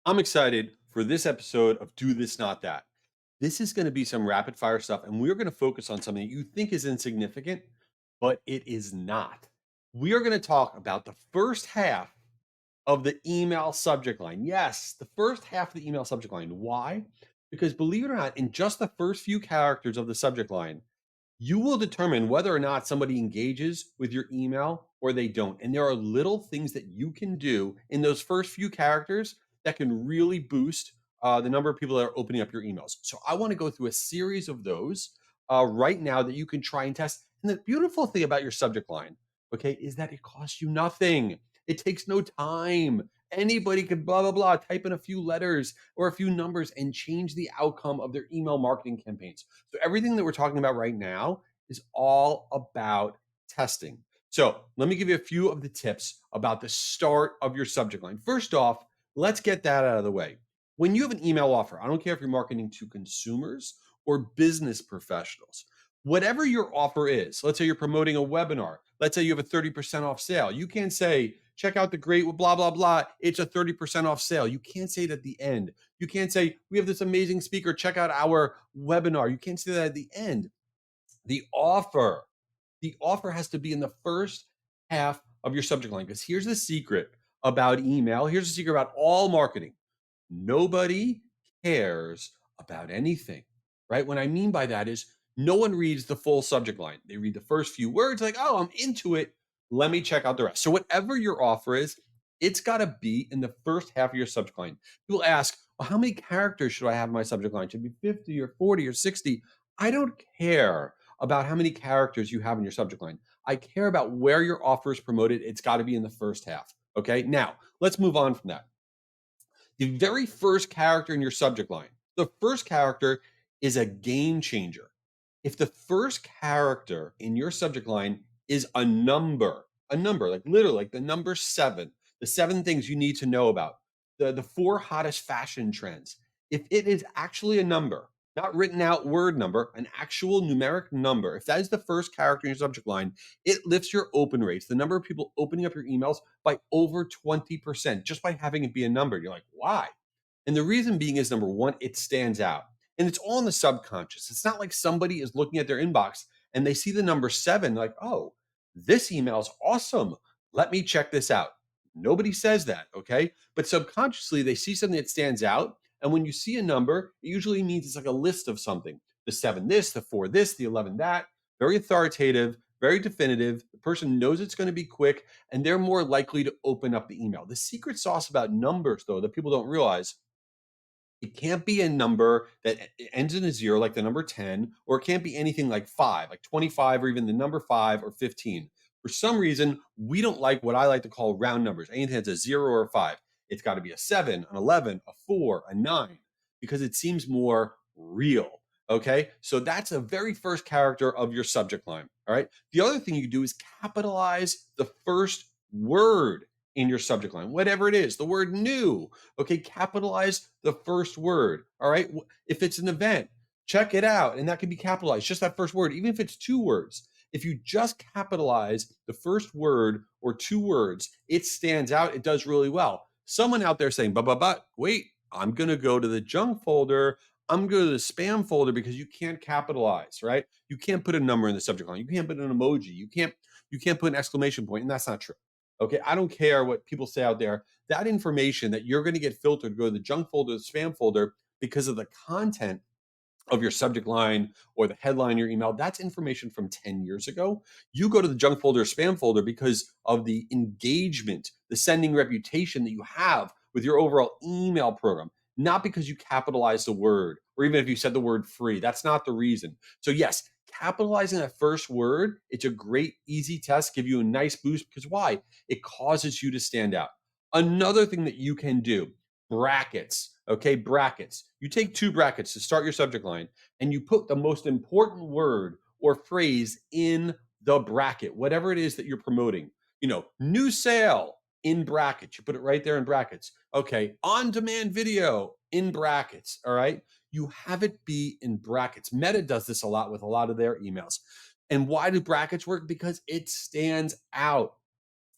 I'm excited for this episode of Do This Not That. This is going to be some rapid fire stuff, and we're going to focus on something you think is insignificant, but it is not. We are going to talk about the first half of the email subject line. Yes, the first half of the email subject line. Why? Because believe it or not, in just the first few characters of the subject line, you will determine whether or not somebody engages with your email or they don't. And there are little things that you can do in those first few characters that can really boost the number of people that are opening up your emails. So I want to go through a series of those right now that you can try and test. And the beautiful thing about your subject line, okay, is that it costs you nothing. It takes no time. Anybody could blah, blah, blah, type in a few letters or a few numbers and change the outcome of their email marketing campaigns. So everything that we're talking about right now is all about testing. So let me give you a few of the tips about the start of your subject line. First off, let's get that out of the way. When you have an email offer, I don't care if you're marketing to consumers or business professionals, whatever your offer is, let's say you're promoting a webinar, let's say you have a 30% off sale. You can't say, check out the great blah, blah, blah. It's a 30% off sale. You can't say it at the end. You can't say, we have this amazing speaker, check out our webinar. You can't say that at the end. The offer, the offer has to be in the first half of your subject line. Because here's the secret about email. Here's the secret about all marketing. Nobody cares about anything, right? What I mean by that is no one reads the full subject line. They read the first few words, like, oh, I'm into it. Let me check out the rest. So, whatever your offer is, it's got to be in the first half of your subject line. People ask, well, how many characters should I have in my subject line? Should it be 50 or 40 or 60? I don't care about how many characters you have in your subject line. I care about where your offer is promoted. It's got to be in the first half. Okay. Now, let's move on from that. The very first character in your subject line, the first character is a game changer. If the first character in your subject line is a number, like literally like the number seven, the seven things you need to know about, the four hottest fashion trends. If it is actually a number, not written out word number, an actual numeric number, if that is the first character in your subject line, it lifts your open rates, the number of people opening up your emails by over 20% just by having it be a number. You're like, why? And the reason being is number one, it stands out. And it's all in the subconscious. It's not like somebody is looking at their inbox and they see the number seven, like, oh, this email is awesome. Let me check this out. Nobody says that, okay? But subconsciously, they see something that stands out. And when you see a number, it usually means it's like a list of something, the seven this, the four this, the 11 that. Very authoritative, very definitive. The person knows it's going to be quick and they're more likely to open up the email. The secret sauce about numbers, though, that people don't realize, it can't be a number that ends in a zero, like the number 10, or it can't be anything like five, like 25, or even the number five or 15. For some reason, we don't like what I like to call round numbers. Anything that's a zero or a five. It's got to be a seven, an 11, a four, a nine, because it seems more real. Okay. So that's the very first character of your subject line. All right. The other thing you do is capitalize the first word in your subject line, whatever it is, the word new. Okay, capitalize the first word. All right. If it's an event, check it out. And that can be capitalized, just that first word, even if it's two words. If you just capitalize the first word or two words, it stands out. It does really well. Someone out there saying, but, wait, I'm going to go to the junk folder. I'm going to go to the spam folder because you can't capitalize, right? You can't put a number in the subject line. You can't put an emoji. You can't put an exclamation point, and that's not true. Okay, I don't care what people say out there. That information that you're going to get filtered, go to the junk folder, the spam folder, because of the content of your subject line or the headline in your email, that's information from 10 years ago. You go to the junk folder or spam folder because of the engagement, the sending reputation that you have with your overall email program, not because you capitalized the word or even if you said the word free. That's not the reason. So, yes, capitalizing that first word, it's a great, easy test, give you a nice boost because why? It causes you to stand out. Another thing that you can do, brackets. Okay, brackets. You take two brackets to start your subject line and you put the most important word or phrase in the bracket, whatever it is that you're promoting. New sale in brackets. You put it right there in brackets. Okay, on demand video in brackets. All right, you have it be in brackets. Meta does this a lot with a lot of their emails. And why do brackets work? Because it stands out.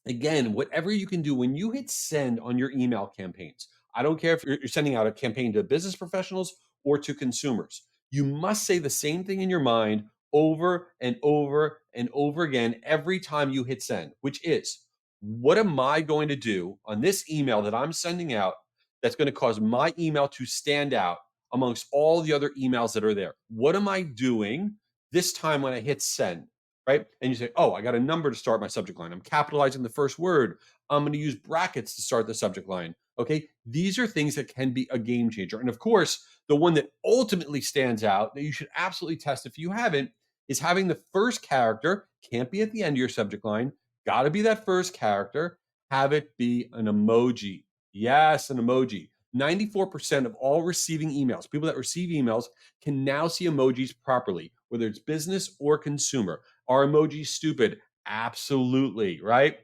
Again, whatever you can do when you hit send on your email campaigns, I don't care if you're sending out a campaign to business professionals or to consumers. You must say the same thing in your mind over and over and over again every time you hit send, which is, what am I going to do on this email that I'm sending out that's going to cause my email to stand out amongst all the other emails that are there? What am I doing this time when I hit send? Right. And you say, oh, I got a number to start my subject line. I'm capitalizing the first word. I'm going to use brackets to start the subject line. Okay. These are things that can be a game changer. And of course, the one that ultimately stands out that you should absolutely test if you haven't is having the first character, can't be at the end of your subject line, got to be that first character, have it be an emoji. Yes, an emoji. 94% of all receiving emails, people that receive emails, can now see emojis properly, whether it's business or consumer. Are emojis stupid? Absolutely, right?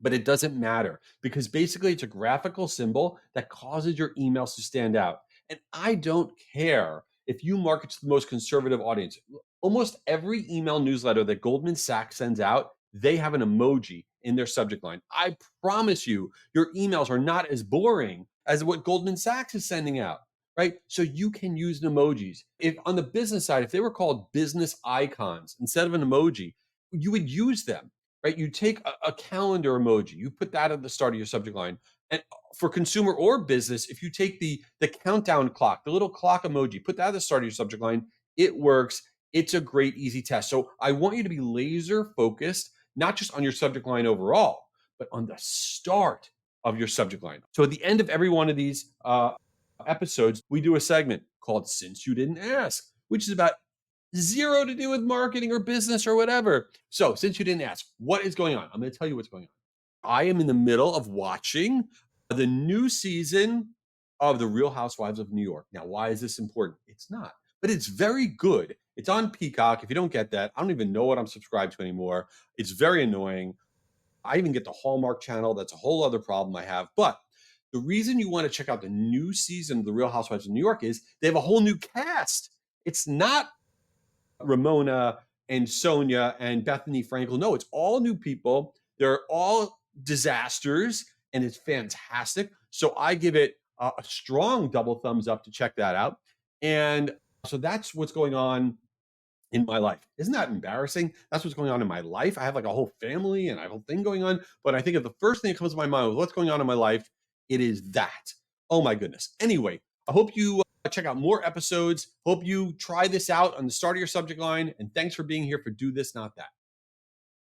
But it doesn't matter because basically it's a graphical symbol that causes your emails to stand out. And I don't care if you market to the most conservative audience. Almost every email newsletter that Goldman Sachs sends out, they have an emoji in their subject line. I promise you, your emails are not as boring as what Goldman Sachs is sending out, right? So you can use emojis. If on the business side, if they were called business icons instead of an emoji, you would use them, right? You take a calendar emoji, you put that at the start of your subject line. And for consumer or business, if you take the countdown clock, the little clock emoji, put that at the start of your subject line, it works. It's a great, easy test. So I want you to be laser focused, not just on your subject line overall, but on the start of your subject line. So at the end of every one of these episodes, we do a segment called Since You Didn't Ask, which is about zero to do with marketing or business or whatever. So, since you didn't ask, what is going on? I'm going to tell you what's going on. I am in the middle of watching the new season of The Real Housewives of New York. Now, why is this important? It's not, but it's very good. It's on Peacock. If you don't get that, I don't even know what I'm subscribed to anymore. It's very annoying. I even get the Hallmark channel. That's a whole other problem I have. But the reason you want to check out the new season of The Real Housewives of New York is they have a whole new cast. It's not Ramona and Sonia and Bethany Frankel. No, it's all new people. They're all disasters, and it's fantastic. So I give it a strong double thumbs up to check that out. And so that's what's going on in my life. Isn't that embarrassing? That's what's going on in my life. I have like a whole family and I have a whole thing going on. But I think if the first thing that comes to my mind with what's going on in my life, it is that. Oh my goodness. Anyway, I hope you check out more episodes. Hope you try this out on the start of your subject line. And thanks for being here for Do This, Not That.